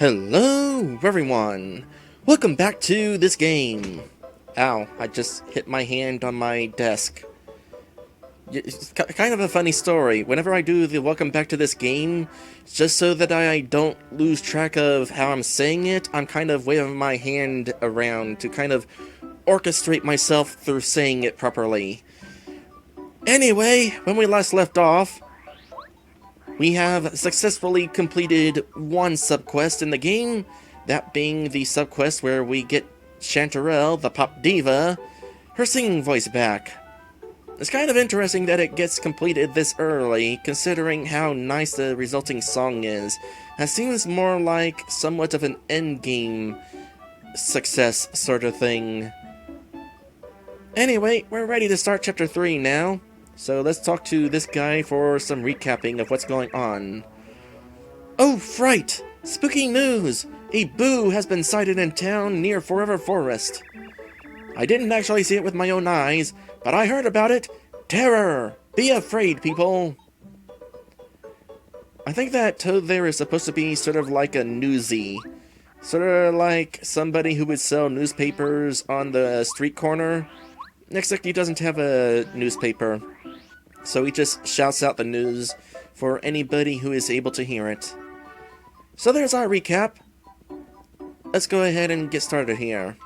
Hello everyone! Welcome back to this game! Ow, I just hit my hand on my desk. It's kind of a funny story. Whenever I do the welcome back to this game, just so that I don't lose track of how I'm saying it, I'm kind of waving my hand around to kind of orchestrate myself through saying it properly. Anyway, when we last left off, we have successfully completed one subquest in the game, that being the subquest where we get Chanterelle, the pop diva, her singing voice back. It's kind of interesting that it gets completed this early, considering how nice the resulting song is. That seems more like somewhat of an endgame success sort of thing. Anyway, we're ready to start Chapter 3 now. So let's talk to this guy for some recapping of what's going on. Oh, fright! Spooky news! A boo has been sighted in town near Forever Forest. I didn't actually see it with my own eyes, but I heard about it. Terror! Be afraid, people! I think that Toad there is supposed to be sort of like a newsie. Sort of like somebody who would sell newspapers on the street corner. Except he doesn't have a newspaper. So he just shouts out the news for anybody who is able to hear it. So there's our recap. Let's go ahead and get started here.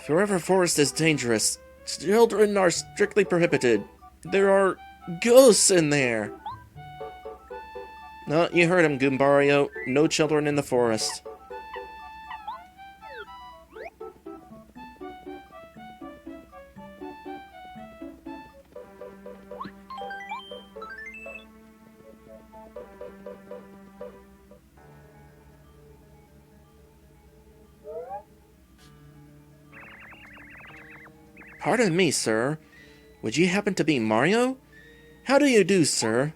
Forever Forest is dangerous. Children are strictly prohibited. There are ghosts in there. No, you heard him, Goombario. No children in the forest. Pardon me, sir. Would you happen to be Mario? How do you do, sir?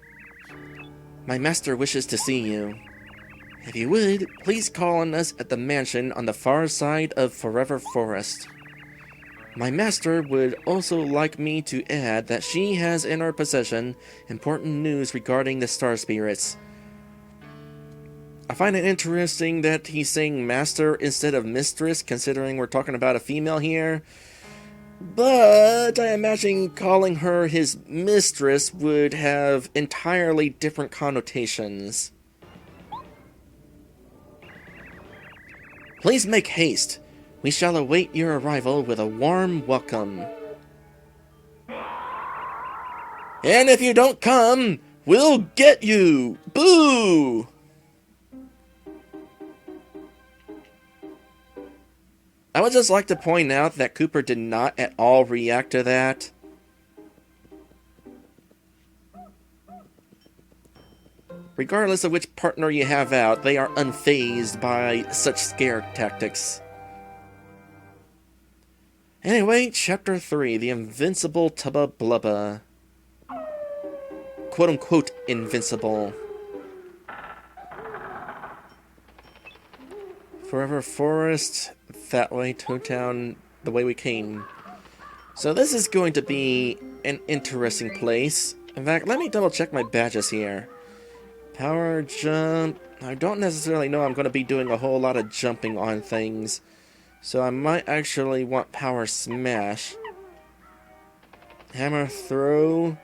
My master wishes to see you. If you would, please call on us at the mansion on the far side of Forever Forest. My master would also like me to add that she has in her possession important news regarding the star spirits. I find it interesting that he's saying master instead of mistress, considering we're talking about a female here. But I imagine calling her his mistress would have entirely different connotations. Please make haste. We shall await your arrival with a warm welcome. And if you don't come, we'll get you! Boo! I would just like to point out that Cooper did not at all react to that. Regardless of which partner you have out, they are unfazed by such scare tactics. Anyway, Chapter 3, The Invincible Tubba Blubba. Quote-unquote invincible. Forever Forest, that way, Toad Town, the way we came. So this is going to be an interesting place. In fact, let me double check my badges here. Power jump. I don't necessarily know I'm going to be doing a whole lot of jumping on things. So I might actually want power smash. Hammer throw.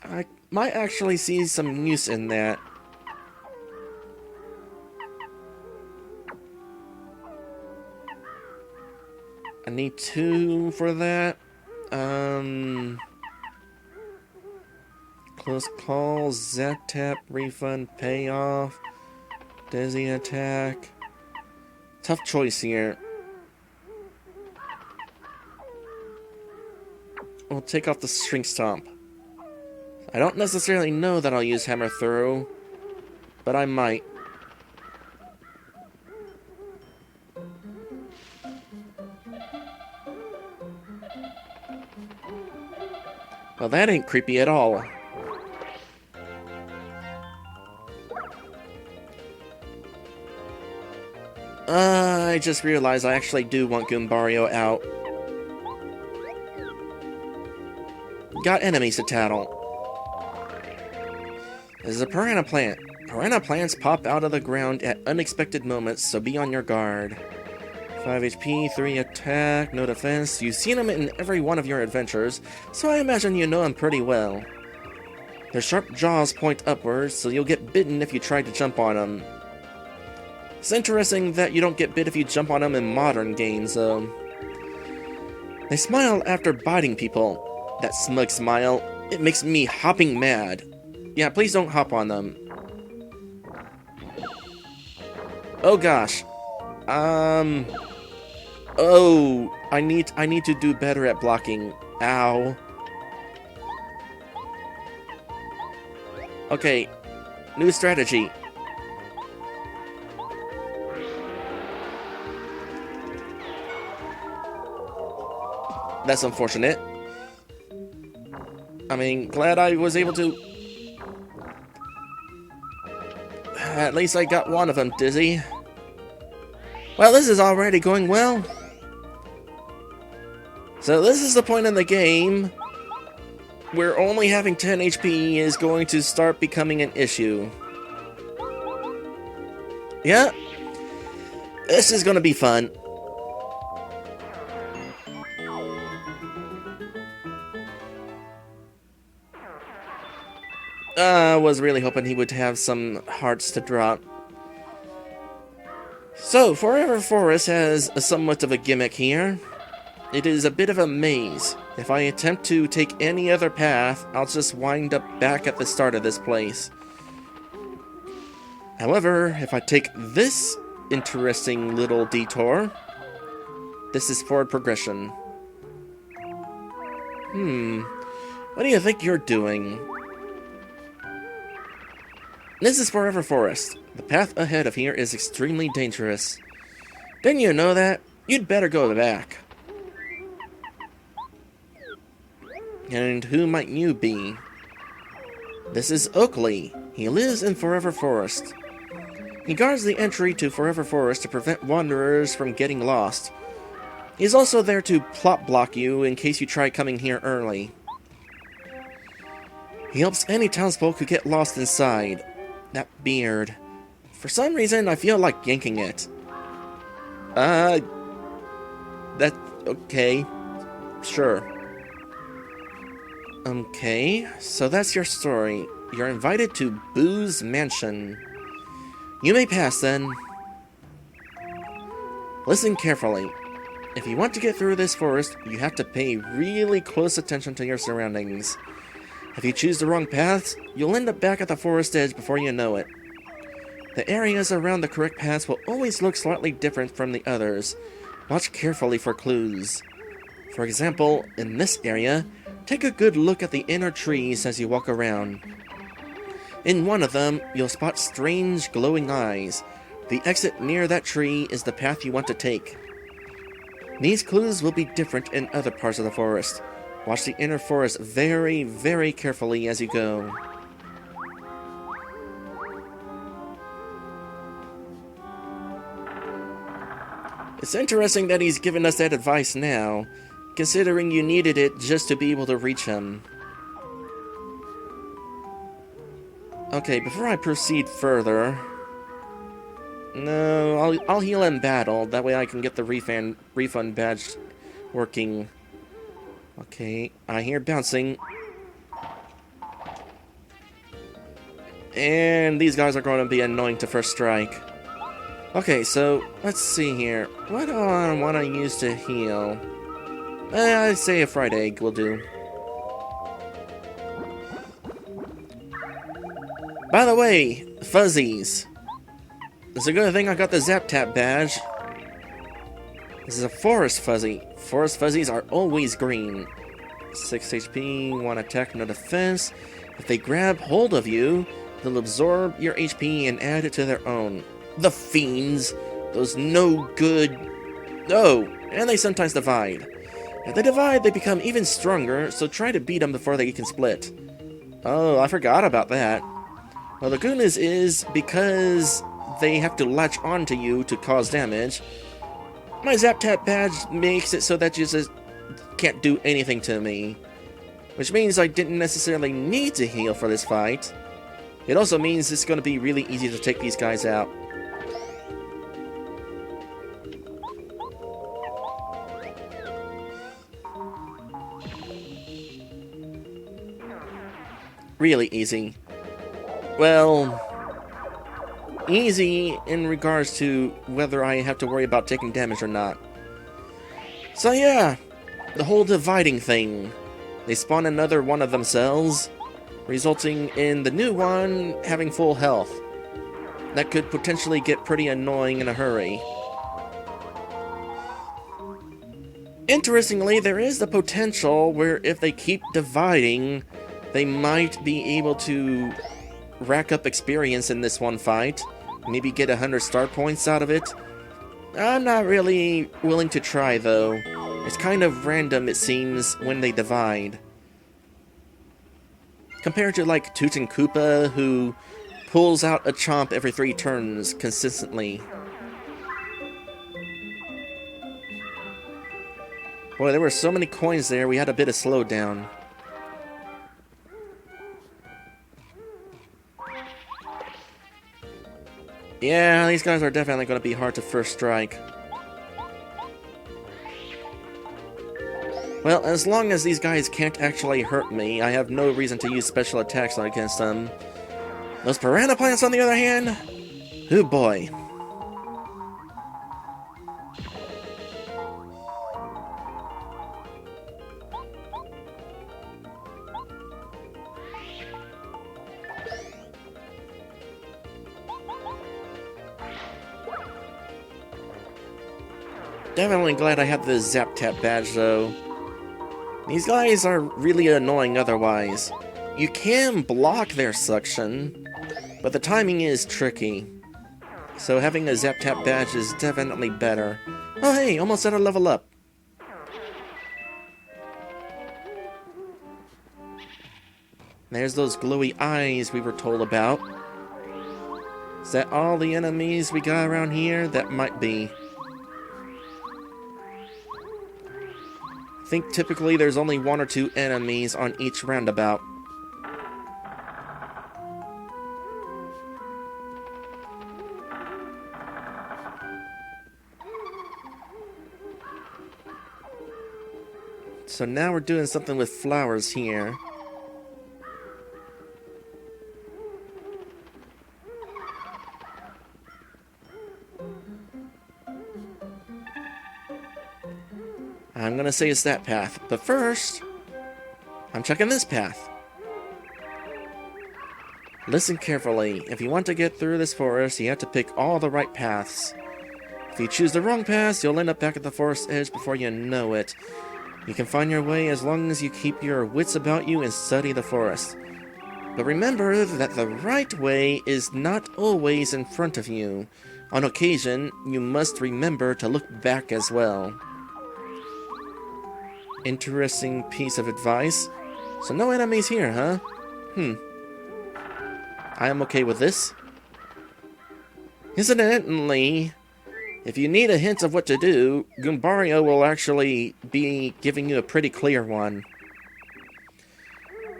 I might actually see some use in that. I need 2 for that. Close call, zap tap, refund, payoff, dizzy attack. Tough choice here. We'll take off the string stomp. I don't necessarily know that I'll use hammer throw, but I might. Well, that ain't creepy at all. I just realized I actually do want Goombario out. Got enemies to tattle. This is a piranha plant. Piranha plants pop out of the ground at unexpected moments, so be on your guard. 5 HP, 3 attack, no defense. You've seen them in every one of your adventures, so I imagine you know them pretty well. Their sharp jaws point upwards, so you'll get bitten if you try to jump on them. It's interesting that you don't get bit if you jump on them in modern games, though. They smile after biting people. That smug smile, it makes me hopping mad. Yeah, please don't hop on them. Oh gosh. Oh, I need to do better at blocking. Ow. Okay, new strategy. That's unfortunate. I mean, glad I was able to... At least I got one of them dizzy. Well, this is already going well. So this is the point in the game where only having 10 HP is going to start becoming an issue. Yeah. This is going to be fun. I was really hoping he would have some hearts to drop. So, Forever Forest has somewhat of a gimmick here. It is a bit of a maze. If I attempt to take any other path, I'll just wind up back at the start of this place. However, if I take this interesting little detour, this is forward progression. What do you think you're doing? This is Forever Forest. The path ahead of here is extremely dangerous. Didn't you know that? You'd better go back. And who might you be? This is Oakley. He lives in Forever Forest. He guards the entry to Forever Forest to prevent wanderers from getting lost. He's also there to plot block you in case you try coming here early. He helps any townsfolk who get lost inside. That beard. For some reason, I feel like yanking it. That's okay. Sure. Okay, so that's your story. You're invited to Boo's Mansion. You may pass, then. Listen carefully. If you want to get through this forest, you have to pay really close attention to your surroundings. If you choose the wrong paths, you'll end up back at the forest edge before you know it. The areas around the correct paths will always look slightly different from the others. Watch carefully for clues. For example, in this area, take a good look at the inner trees as you walk around. In one of them, you'll spot strange glowing eyes. The exit near that tree is the path you want to take. These clues will be different in other parts of the forest. Watch the inner forest very, very carefully as you go. It's interesting that he's given us that advice now, considering you needed it just to be able to reach him. Okay, before I proceed further... No, I'll heal in battle, that way I can get the refund badge working. Okay, I hear bouncing. And these guys are going to be annoying to first strike. Okay, so let's see here. What do I want to use to heal? I'd say a fried egg will do. By the way, fuzzies. It's a good thing I got the Zap Tap badge. This is a forest fuzzy. Forest fuzzies are always green. 6 HP, 1 attack, no defense. If they grab hold of you, they'll absorb your HP and add it to their own. The fiends! Those no good... Oh, and they sometimes divide. If they divide, they become even stronger, so try to beat them before they can split. Oh, I forgot about that. Well, the good news is, because they have to latch onto you to cause damage, my Zap Tap badge makes it so that you just can't do anything to me. Which means I didn't necessarily need to heal for this fight. It also means it's going to be really easy to take these guys out. Really easy. Well, easy in regards to whether I have to worry about taking damage or not. So yeah, the whole dividing thing. They spawn another one of themselves, resulting in the new one having full health. That could potentially get pretty annoying in a hurry. Interestingly, there is the potential where if they keep dividing, they might be able to rack up experience in this one fight. Maybe get 100 star points out of it. I'm not really willing to try, though. It's kind of random, it seems, when they divide. Compared to, like, Toot and Koopa, who pulls out a chomp every 3 turns consistently. Boy, there were so many coins there, we had a bit of slowdown. Yeah, these guys are definitely going to be hard to first strike. Well, as long as these guys can't actually hurt me, I have no reason to use special attacks against them. Those piranha plants, on the other hand? Oh boy. Definitely glad I have the Zap Tap badge, though. These guys are really annoying otherwise. You can block their suction, but the timing is tricky. So having a Zap Tap badge is definitely better. Oh hey, almost at a level up. There's those glowy eyes we were told about. Is that all the enemies we got around here? That might be. I think typically there's only 1 or 2 enemies on each roundabout. So now we're doing something with flowers here. I'm gonna say it's that path, but first, I'm checking this path. Listen carefully. If you want to get through this forest, you have to pick all the right paths. If you choose the wrong paths, you'll end up back at the forest edge before you know it. You can find your way as long as you keep your wits about you and study the forest. But remember that the right way is not always in front of you. On occasion, you must remember to look back as well. Interesting piece of advice. So no enemies here, huh? I am okay with this. Incidentally, if you need a hint of what to do, Goombario will actually be giving you a pretty clear one.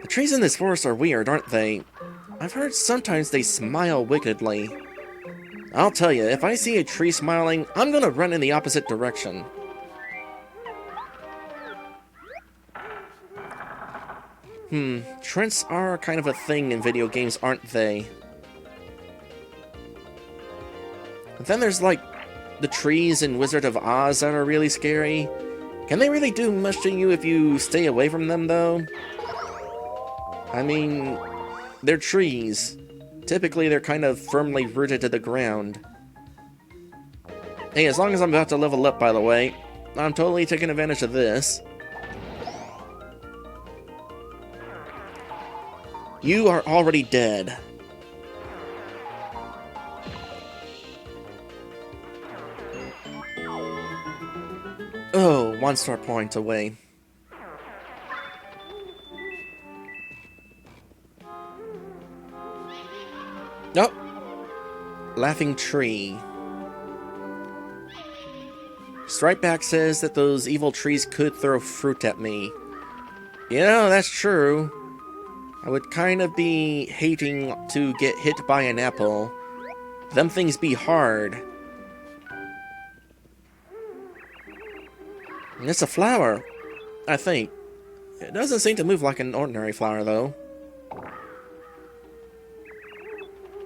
The trees in this forest are weird, aren't they? I've heard sometimes they smile wickedly. I'll tell you, if I see a tree smiling, I'm gonna run in the opposite direction. Trents are kind of a thing in video games, aren't they? But then there's, like, the trees in Wizard of Oz that are really scary. Can they really do much to you if you stay away from them, though? I mean, they're trees. Typically, they're kind of firmly rooted to the ground. Hey, as long as I'm about to level up, by the way, I'm totally taking advantage of this. You are already dead. Oh, 1 star point away. Nope. Laughing tree. Stripeback says that those evil trees could throw fruit at me. You know, that's true. I would kind of be hating to get hit by an apple. Them things be hard. And it's a flower, I think. It doesn't seem to move like an ordinary flower, though.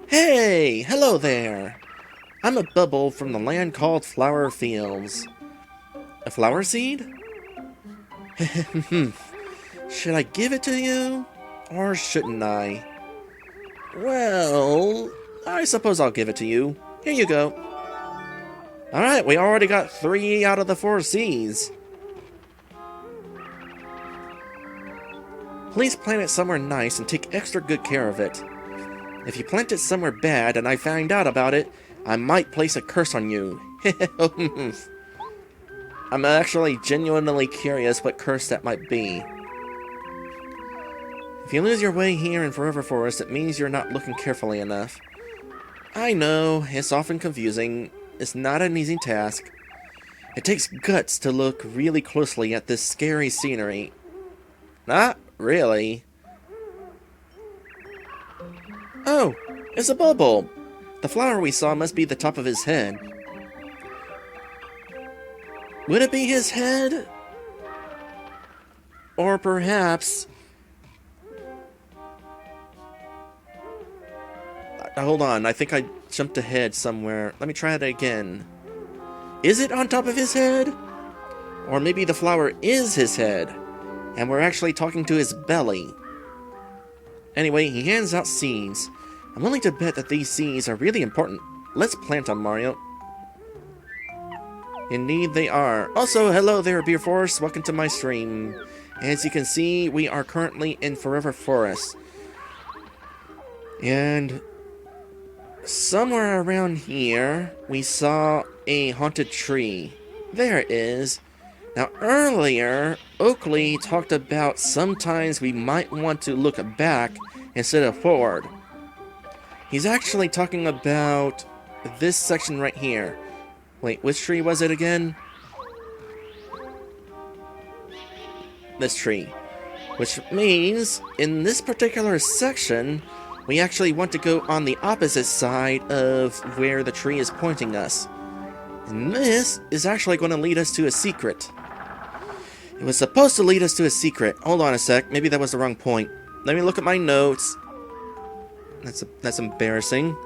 Hey! Hello there! I'm a bubble from the land called Flower Fields. A flower seed? Should I give it to you? Or shouldn't I? Well, I suppose I'll give it to you. Here you go. Alright, we already got 3 out of the 4 C's. Please plant it somewhere nice and take extra good care of it. If you plant it somewhere bad and I find out about it, I might place a curse on you. I'm actually genuinely curious what curse that might be. If you lose your way here in Forever Forest, it means you're not looking carefully enough. I know, it's often confusing. It's not an easy task. It takes guts to look really closely at this scary scenery. Not really. Oh, it's a bulb. The flower we saw must be the top of his head. Would it be his head? Or perhaps... Hold on, I think I jumped ahead somewhere. Let me try it again. Is it on top of his head? Or maybe the flower is his head, and we're actually talking to his belly. Anyway, he hands out seeds. I'm willing to bet that these seeds are really important. Let's plant them, Mario. Indeed they are. Also, hello there, Beer Force. Welcome to my stream. As you can see, we are currently in Forever Forest. And somewhere around here, we saw a haunted tree. There it is. Now, earlier, Oakley talked about sometimes we might want to look back instead of forward. He's actually talking about this section right here. Wait, which tree was it again? This tree. Which means, in this particular section, we actually want to go on the opposite side of where the tree is pointing us. And this is actually going to lead us to a secret. It was supposed to lead us to a secret. Hold on a sec, maybe that was the wrong point. Let me look at my notes. That's embarrassing.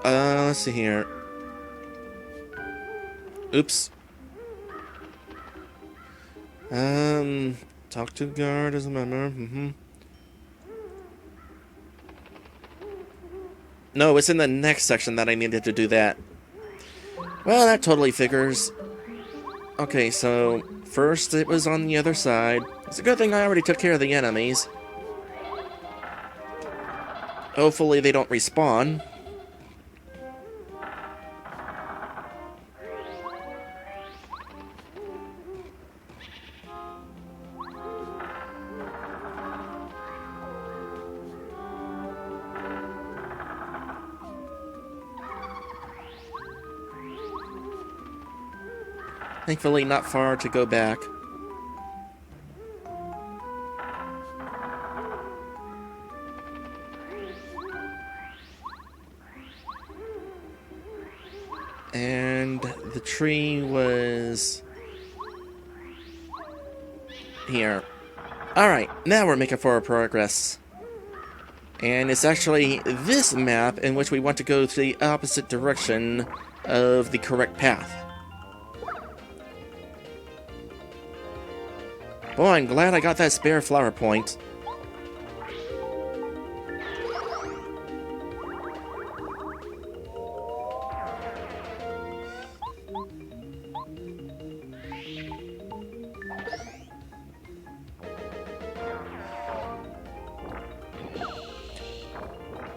Let's see here. Oops. Talk to guard as a member. No, it's in the next section that I needed to do that. Well, that totally figures. Okay, so first it was on the other side. It's a good thing I already took care of the enemies. Hopefully they don't respawn. Thankfully, not far to go back. And the tree was here. Alright, now we're making forward progress. And it's actually this map in which we want to go to the opposite direction of the correct path. Boy, I'm glad I got that spare flower point.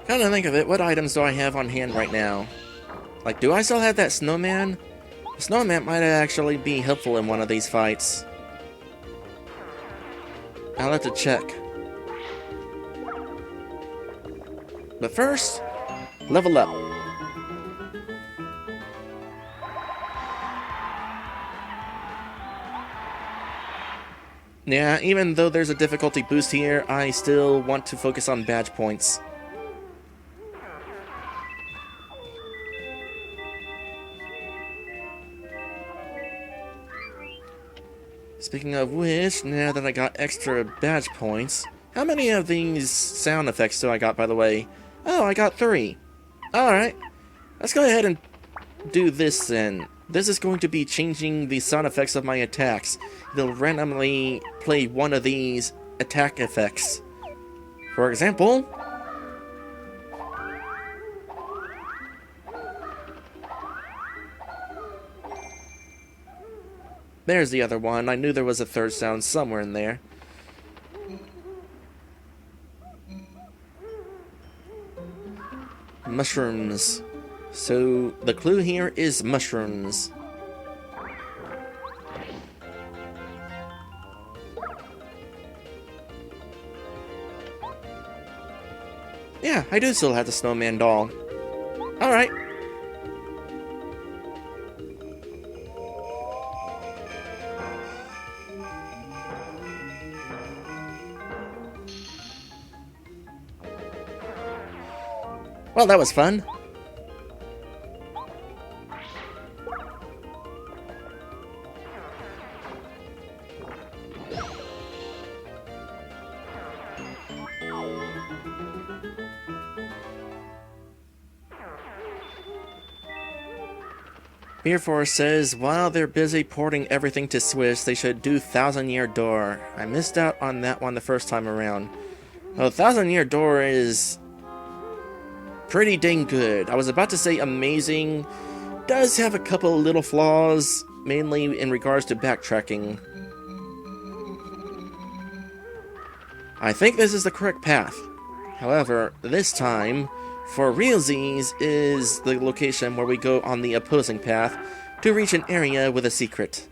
Come to think of it, what items do I have on hand right now? Like, do I still have that snowman? The snowman might actually be helpful in one of these fights. I'll have to check. But first, level up. Yeah, even though there's a difficulty boost here, I still want to focus on badge points. Speaking of which, now that I got extra badge points, how many of these sound effects do I got, by the way? Oh, I got 3. Alright, let's go ahead and do this then. This is going to be changing the sound effects of my attacks. They'll randomly play one of these attack effects. For example, there's the other one. I knew there was a third sound somewhere in there. Mushrooms. So, the clue here is mushrooms. Yeah, I do still have the snowman doll. Alright. Well, that was fun. Beer Force says, while they're busy porting everything to Swiss, they should do Thousand Year Door. I missed out on that one the first time around. Well, Thousand Year Door is pretty dang good. I was about to say amazing. Does have a couple little flaws, mainly in regards to backtracking. I think this is the correct path. However, this time, for realsies, is the location where we go on the opposing path to reach an area with a secret.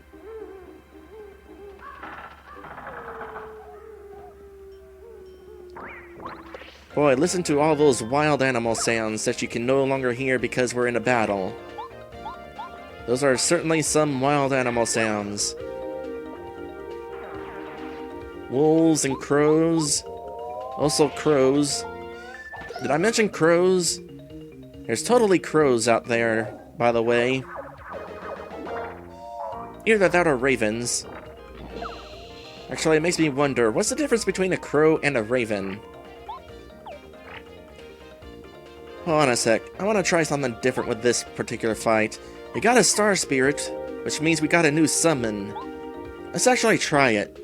Boy, listen to all those wild animal sounds that you can no longer hear because we're in a battle. Those are certainly some wild animal sounds. Wolves and crows. Also crows. Did I mention crows? There's totally crows out there, by the way. Either that or ravens. Actually, it makes me wonder, what's the difference between a crow and a raven? Hold on a sec. I want to try something different with this particular fight. We got a star spirit, which means we got a new summon. Let's actually try it.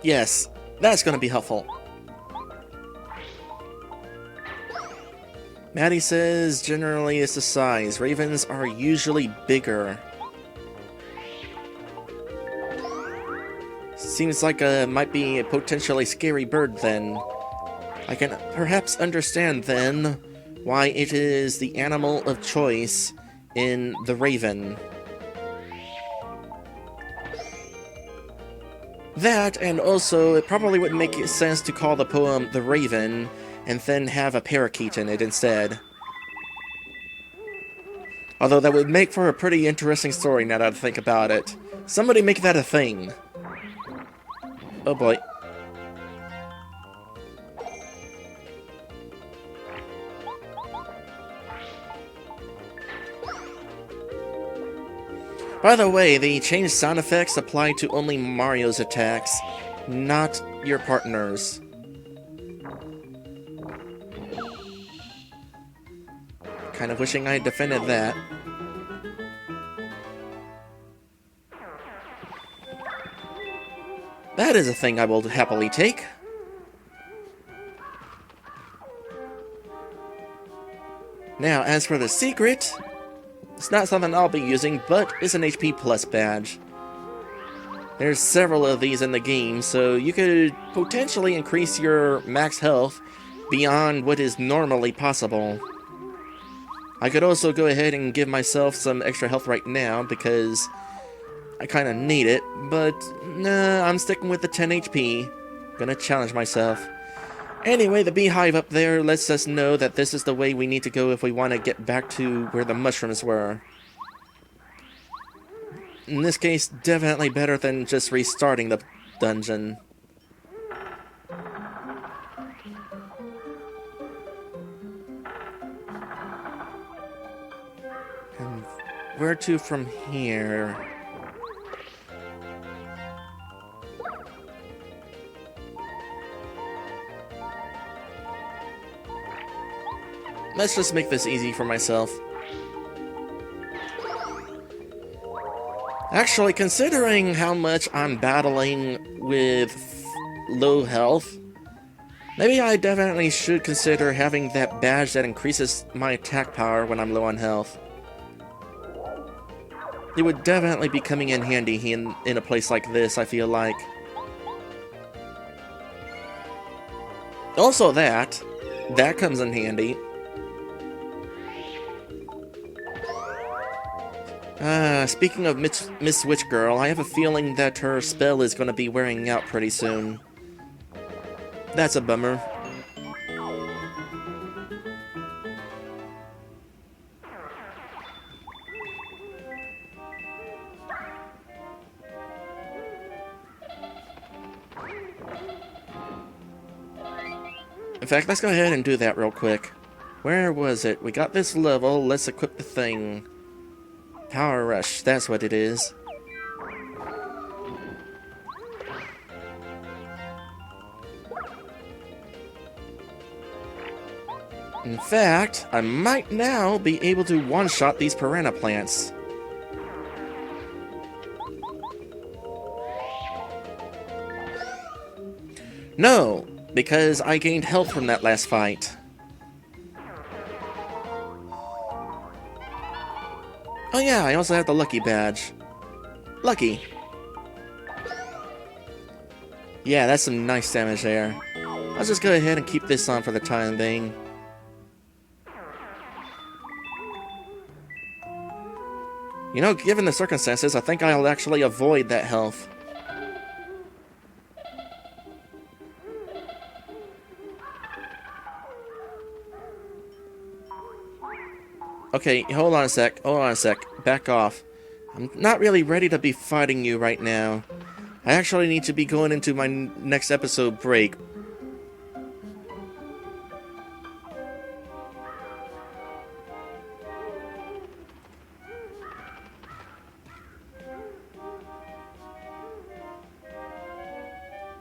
Yes, that's going to be helpful. Maddie says, generally it's the size. Ravens are usually bigger. Seems like might be a potentially scary bird then. I can perhaps understand then why it is the animal of choice in the raven. That, and also, it probably wouldn't make sense to call the poem The Raven, and then have a parakeet in it instead. Although that would make for a pretty interesting story now that I think about it. Somebody make that a thing. Oh boy. By the way, the changed sound effects apply to only Mario's attacks, not your partner's. Kind of wishing I had defended that. That is a thing I will happily take. Now, as for the secret, it's not something I'll be using, but it's an HP Plus badge. There's several of these in the game, so you could potentially increase your max health beyond what is normally possible. I could also go ahead and give myself some extra health right now, because I kind of need it, but nah, I'm sticking with the 10 HP. Gonna challenge myself. Anyway, the beehive up there lets us know that this is the way we need to go if we want to get back to where the mushrooms were. In this case, definitely better than just restarting the dungeon. And where to from here? Let's just make this easy for myself. Actually, considering how much I'm battling with low health, maybe I definitely should consider having that badge that increases my attack power when I'm low on health. It would definitely be coming in handy in a place like this, I feel like. Also that comes in handy. Speaking of Miss Witch Girl, I have a feeling that her spell is going to be wearing out pretty soon. That's a bummer. In fact, let's go ahead and do that real quick. Where was it? We got this level, let's equip the thing. Power Rush, that's what it is. In fact, I might now be able to one-shot these piranha plants. No, because I gained health from that last fight. Oh yeah, I also have the Lucky badge. Lucky. Yeah, that's some nice damage there. I'll just go ahead and keep this on for the time being. You know, given the circumstances, I think I'll actually avoid that health. Okay, hold on a sec, back off. I'm not really ready to be fighting you right now. I actually need to be going into my next episode break,